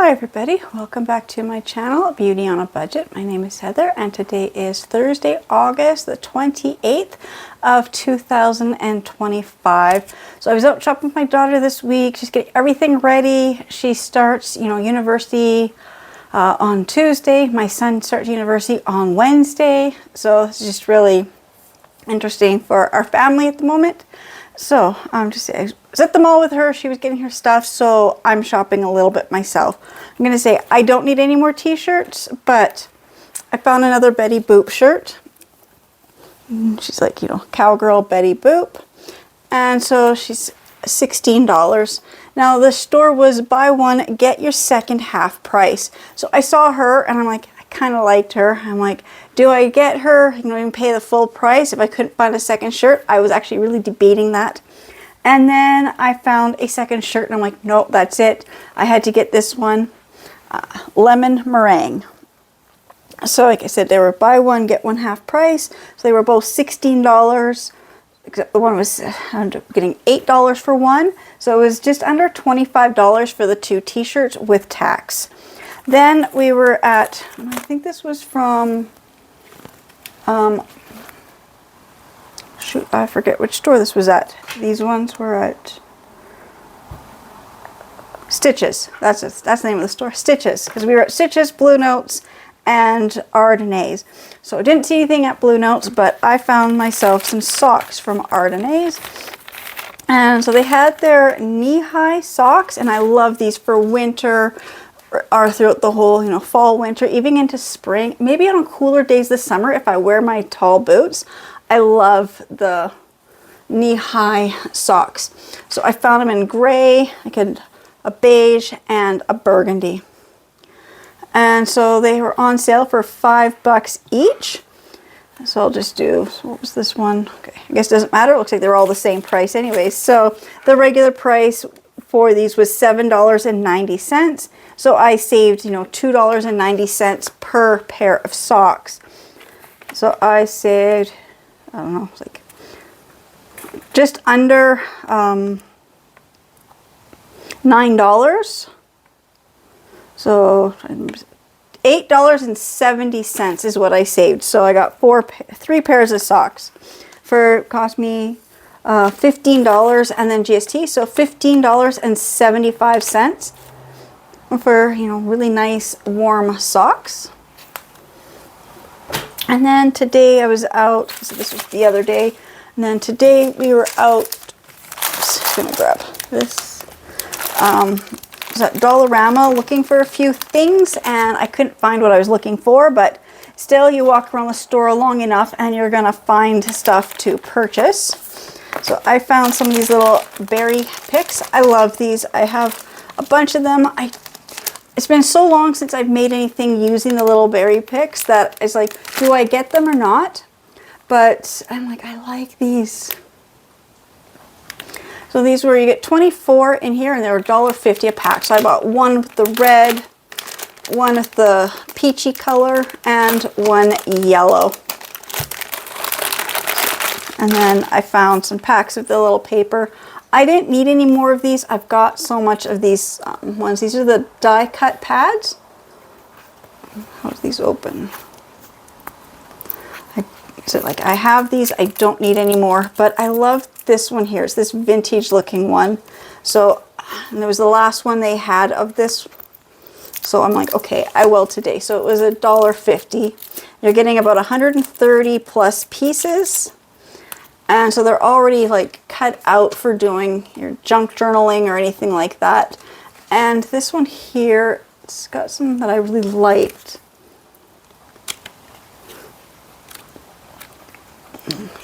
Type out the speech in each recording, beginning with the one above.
Hi everybody, welcome back to my channel, Beauty on a Budget. My name is Heather and today is Thursday, August the 28th of 2025. So I was out shopping with my daughter this week. She's getting everything ready. She starts, university on Tuesday. My son starts university on Wednesday. So it's just really interesting for our family at the moment. So I was at the mall with her. She was getting her stuff, so I'm shopping a little bit myself. I'm going to say I don't need any more t-shirts, but I found another Betty Boop shirt. She's like, cowgirl Betty Boop. And so she's $16. Now the store was buy one, get your second half price. So I saw her and I'm like, I kind of liked her. I'm like, do I get her, even pay the full price if I couldn't find a second shirt? I was actually really debating that. And then I found a second shirt and I'm like, nope, that's it. I had to get this one, lemon meringue. So like I said, they were buy one, get one half price. So they were both $16. Except the one was getting $8 for one. So it was just under $25 for the two t-shirts with tax. Then we were at, I think this was from, shoot, I forget which store this was at. These ones were at Stitches. That's the name of the store, Stitches. Because we were at Stitches, Blue Notes, and Ardene's. So I didn't see anything at Blue Notes, but I found myself some socks from Ardene's. And so they had their knee-high socks, and I love these for winter, or throughout the whole, fall, winter, even into spring. Maybe on cooler days this summer, if I wear my tall boots, I love the knee-high socks. So I found them in gray, a beige, and a burgundy. And so they were on sale for $5 each. So I'll just do, what was this one? Okay, I guess it doesn't matter. It looks like they're all the same price anyways. So the regular price for these was $7.90. So I saved, $2.90 per pair of socks. So I saved, I don't know, like just under $9. So $8.70 is what I saved. So I got three pairs of socks cost me $15 and then GST. So $15.75 for, really nice warm socks. And then today I was out, so this was the other day, and then today we were out, just gonna grab this, I was at Dollarama looking for a few things and I couldn't find what I was looking for, but still you walk around the store long enough and you're gonna find stuff to purchase. So I found some of these little berry picks. I love these. I have a bunch of them. It's been so long since I've made anything using the little berry picks that it's like, do I get them or not? But I'm like, I like these. So these were, you get 24 in here and they were $1.50 a pack. So I bought one with the red, one with the peachy color, and one yellow. And then I found some packs of the little paper. I didn't need any more of these. I've got so much of these ones. These are the die cut pads. How's these open? I have these. I don't need any more, but I love this one here. It's this vintage looking one. So, and it was the last one they had of this. So I'm like, okay, I will today. So it was $1.50. You're getting about 130 plus pieces. And so they're already cut out for doing your junk journaling or anything like that. And this one here, it's got some that I really liked.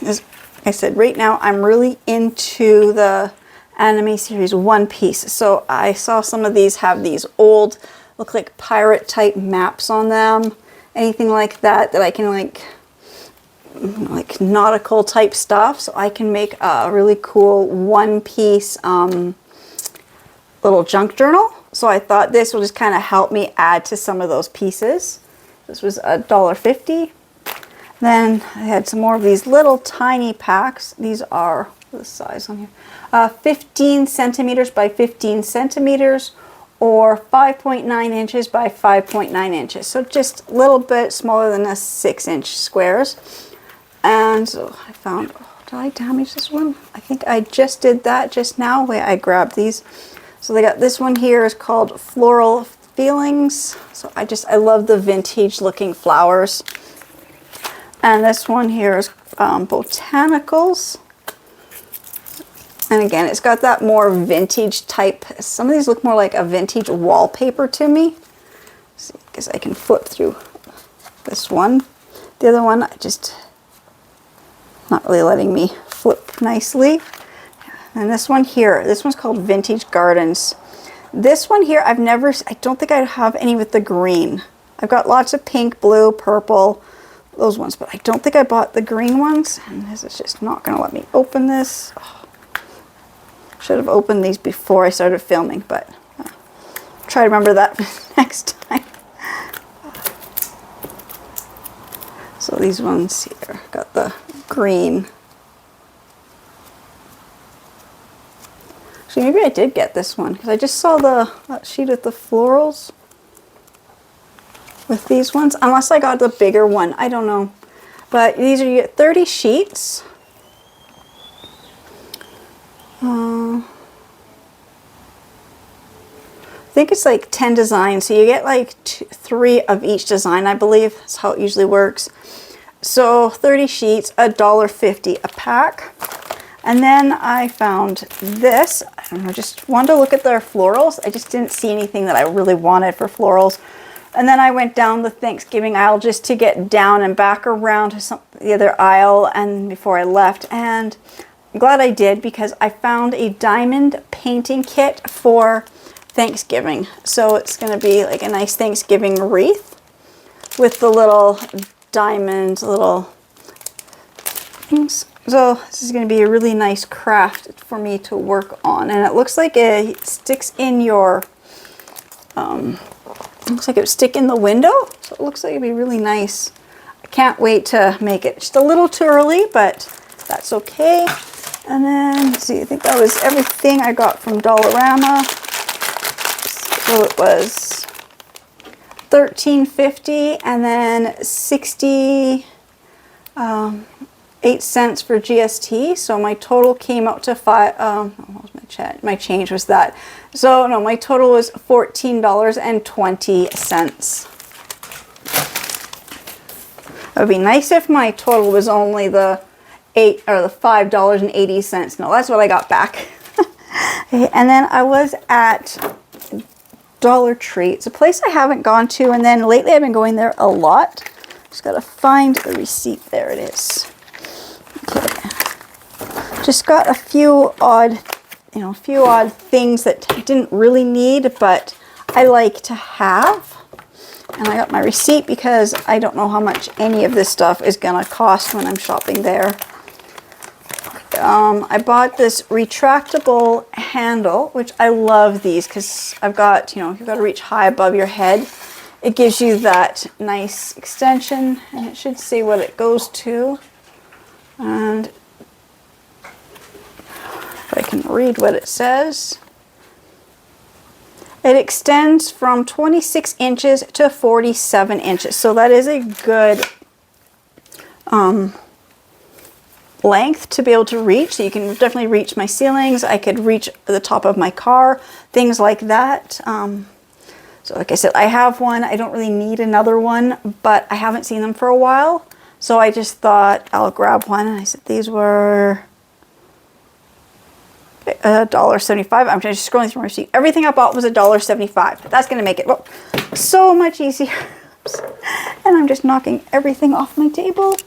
As I said, right now I'm really into the anime series One Piece. So I saw some of these have these old, look like pirate type maps on them. Anything like that I can like nautical type stuff, so I can make a really cool One Piece little junk journal. So I thought this will just kind of help me add to some of those pieces. This was $1.50. Then I had some more of these little tiny packs. These are the size on here, 15 centimeters by 15 centimeters, or 5.9 inches by 5.9 inches. So just a little bit smaller than the 6-inch squares. And so I found, oh, did I damage this one? I think I just did that just now. Wait, I grabbed these. So they got this one here is called Floral Feelings. So I love the vintage looking flowers. And this one here is Botanicals. And again, it's got that more vintage type. Some of these look more like a vintage wallpaper to me. Let's see, because I can flip through this one. The other one, not really letting me flip nicely. And this one here, this one's called Vintage Gardens. This one here, I don't think I have any with the green. I've got lots of pink, blue, purple, those ones, but I don't think I bought the green ones. And this is just not gonna let me open this. Oh, should have opened these before I started filming, but try to remember that next time. So these ones here, got the green. Actually, maybe I did get this one because I just saw that sheet with the florals with these ones. Unless I got the bigger one, I don't know. But these are, you get 30 sheets. I think it's like 10 designs, so you get like 3 of each design, I believe. That's how it usually works. So 30 sheets, $1.50 a pack. And then I found this. I don't know, just wanted to look at their florals. I just didn't see anything that I really wanted for florals. And then I went down the Thanksgiving aisle just to get down and back around to the other aisle and before I left. And I'm glad I did because I found a diamond painting kit for Thanksgiving. So it's going to be like a nice Thanksgiving wreath with the little diamond little things. So this is going to be a really nice craft for me to work on. And it looks like it sticks in your, looks like it would stick in the window. So it looks like it'd be really nice. I can't wait to make it. Just a little too early, but that's okay. And then, let's see, I think that was everything I got from Dollarama. So it was $13.50 and then 68 cents for GST. So my total came out to what was my change was that. So no, my total was $14.20. It would be nice if my total was only the $5.80. No, that's what I got back. Okay, and then I was at Dollar Tree. It's a place I haven't gone to, and then lately I've been going there a lot. Just gotta find the receipt. There it is. Okay. Just got a few odd things that I didn't really need, but I like to have. And I got my receipt because I don't know how much any of this stuff is gonna cost when I'm shopping there. I bought this retractable handle, which I love these because I've got, you've got to reach high above your head. It gives you that nice extension, and it should say what it goes to. And if I can read what it says. It extends from 26 inches to 47 inches. So that is a good length to be able to reach. So you can definitely reach my ceilings. I could reach the top of my car, things like that. So like I said, I have one. I don't really need another one, but I haven't seen them for a while. So I just thought I'll grab one. And I said these were $1.75. I'm just scrolling through my receipt. Everything I bought was $1.75. That's going to make it so much easier. And I'm just knocking everything off my table.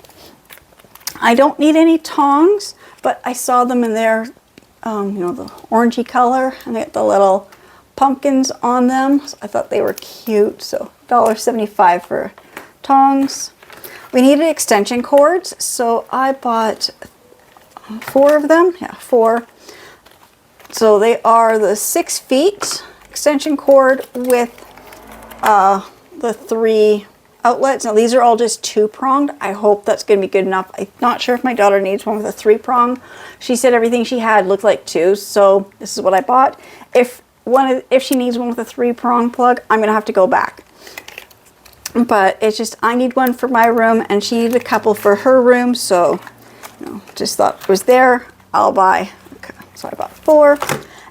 I don't need any tongs, but I saw them in their, the orangey color, and they got the little pumpkins on them. So I thought they were cute. So $1.75 for tongs. We needed extension cords, so I bought 4 of them. Yeah, 4. So they are the 6 feet extension cord with the 3 outlets. Now these are all just 2-pronged. I hope that's going to be good enough. I'm not sure if my daughter needs one with a 3-prong. She said everything she had looked like 2, so this is what I bought. If if she needs one with a 3-prong plug, I'm going to have to go back. But it's just, I need one for my room and she needed a couple for her room. So, just thought it was there. I'll buy. Okay, so I bought 4.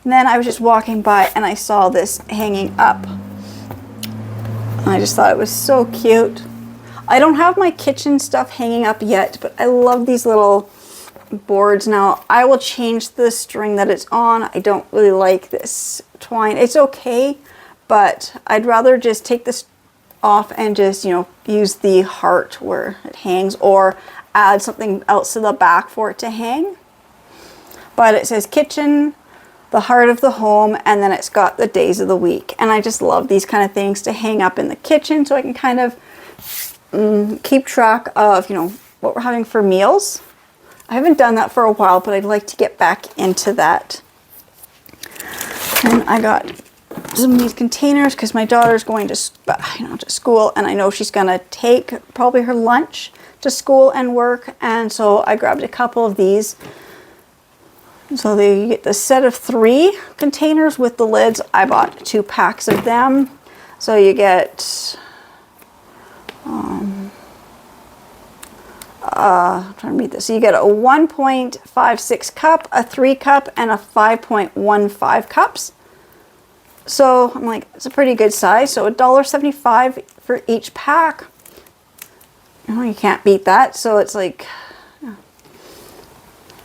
And then I was just walking by and I saw this hanging up. And I just thought it was so cute. I don't have my kitchen stuff hanging up yet, but I love these little boards. Now, I will change the string that it's on. I don't really like this twine. It's okay, but I'd rather just take this off and just, use the heart where it hangs, or add something else to the back for it to hang. But it says kitchen, the heart of the home, and then it's got the days of the week. And I just love these kind of things to hang up in the kitchen so I can kind of keep track of, what we're having for meals. I haven't done that for a while, but I'd like to get back into that. And I got some of these containers because my daughter's going to school, and I know she's going to take probably her lunch to school and work. And so I grabbed a couple of these. So you get the set of 3 containers with the lids. I bought 2 packs of them. So you get, I'm trying to read this. So you get a 1.56 cup, a 3 cup, and a 5.15 cups. So I'm like, it's a pretty good size. So $1.75 for each pack. You can't beat that. So it's like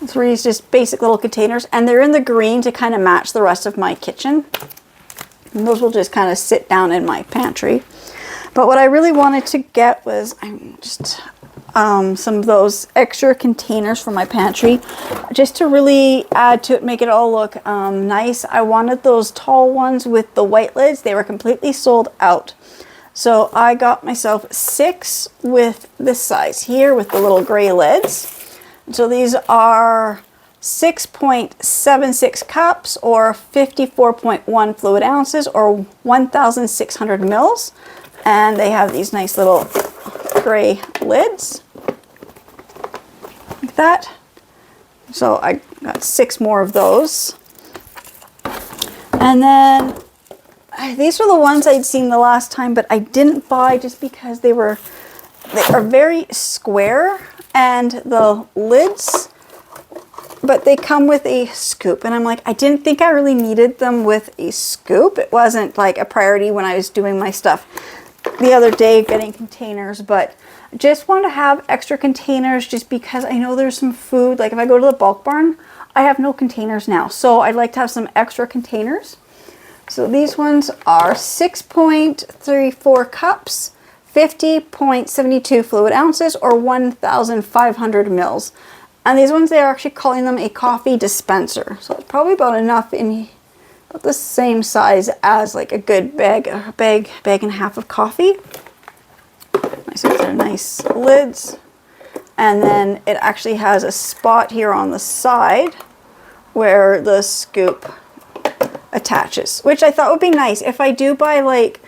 3 is just basic little containers, and they're in the green to kind of match the rest of my kitchen. And those will just kind of sit down in my pantry. But what I really wanted to get was some of those extra containers for my pantry, just to really add to it, make it all look nice. I wanted those tall ones with the white lids. They were completely sold out. So I got myself 6 with this size here with the little gray lids. So these are 6.76 cups, or 54.1 fluid ounces, or 1,600 mils. And they have these nice little gray lids like that. So I got 6 more of those. And then these were the ones I'd seen the last time, but I didn't buy just because they are very square, and the lids, but they come with a scoop. And I'm like, I didn't think I really needed them with a scoop. It wasn't like a priority when I was doing my stuff the other day getting containers, but just want to have extra containers just because I know there's some food. Like if I go to the bulk barn, I have no containers now. So I'd like to have some extra containers. So these ones are 6.34 cups, 50.72 fluid ounces, or 1,500 mils. And these ones, they're actually calling them a coffee dispenser. So it's probably about enough about the same size as like a good bag and a half of coffee. They're nice lids. And then it actually has a spot here on the side where the scoop attaches, which I thought would be nice if I do buy like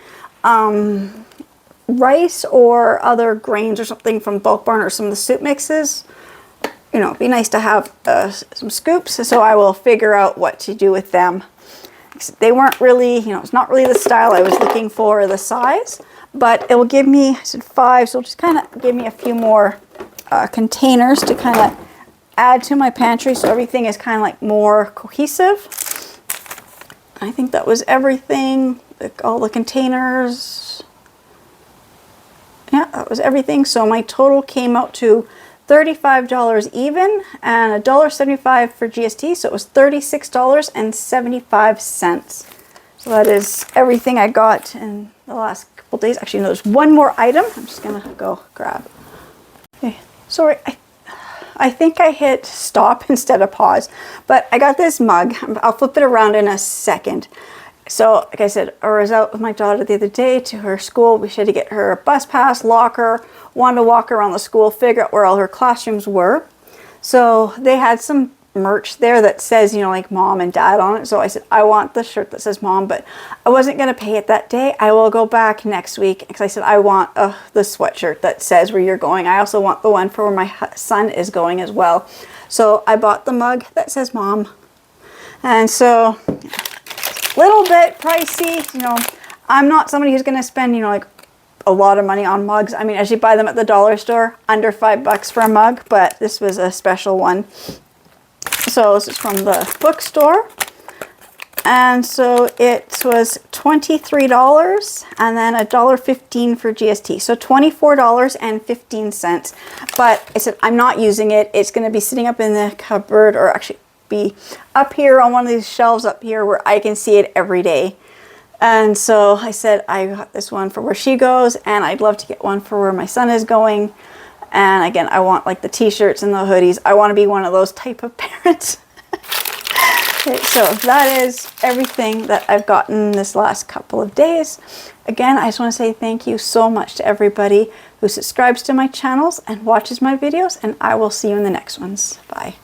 rice or other grains or something from Bulk Barn, or some of the soup mixes. It'd be nice to have some scoops. So I will figure out what to do with them. They weren't really, it's not really the style I was looking for, or the size, but it will give me, I said 5, so it'll just kind of give me a few more containers to kind of add to my pantry, so everything is kind of like more cohesive. I think that was everything, like all the containers. Yeah, that was everything. So my total came out to $35 even, and $1.75 for GST, so it was $36.75. So that is everything I got in the last couple days. Actually, no, there's one more item. I'm just gonna go grab. Okay, sorry, I think I hit stop instead of pause, but I got this mug. I'll flip it around in a second. So, like I said, I was out with my daughter the other day to her school. We had to get her a bus pass, locker, wanted to walk around the school, figure out where all her classrooms were. So they had some merch there that says, like mom and dad on it. So I said, I want the shirt that says mom, but I wasn't going to pay it that day. I will go back next week, because I said, I want the sweatshirt that says where you're going. I also want the one for where my son is going as well. So I bought the mug that says mom. And so Little bit pricey, you know. I'm not somebody who's going to spend, you know, like a lot of money on mugs. I mean, as you buy them at the dollar store, under $5 for a mug, but this was a special one. So this is from the bookstore. And so it was $23 and then $1.15 for GST. So $24.15. But I said, I'm not using it. It's going to be sitting up in the cupboard, or actually be up here on one of these shelves up here where I can see it every day. And so I said, I got this one for where she goes, and I'd love to get one for where my son is going. And again, I want like the t-shirts and the hoodies. I want to be one of those type of parents. Okay, so that is everything that I've gotten this last couple of days. Again, I just want to say thank you so much to everybody who subscribes to my channels and watches my videos, and I will see you in the next ones. Bye.